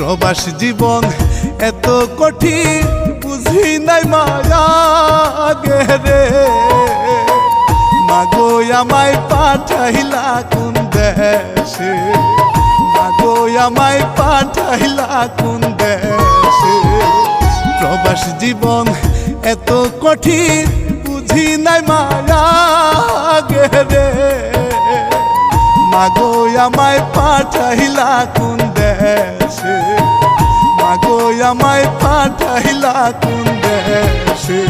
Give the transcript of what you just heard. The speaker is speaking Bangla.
প্রবাস জীবন এত কঠিন বুঝি নাই মায়া গেরে মাগো আমায় পাঠাইলা কোন দেশে মাগো আমায় পাঠাইলা কোন দেশে প্রবাস জীবন এত কঠিন বুঝি নাই মায়া গেরে মাগো আমায় পাঠাইলা কোন দেশে মাগো আমায় পাঠাইলা কোন দেশে।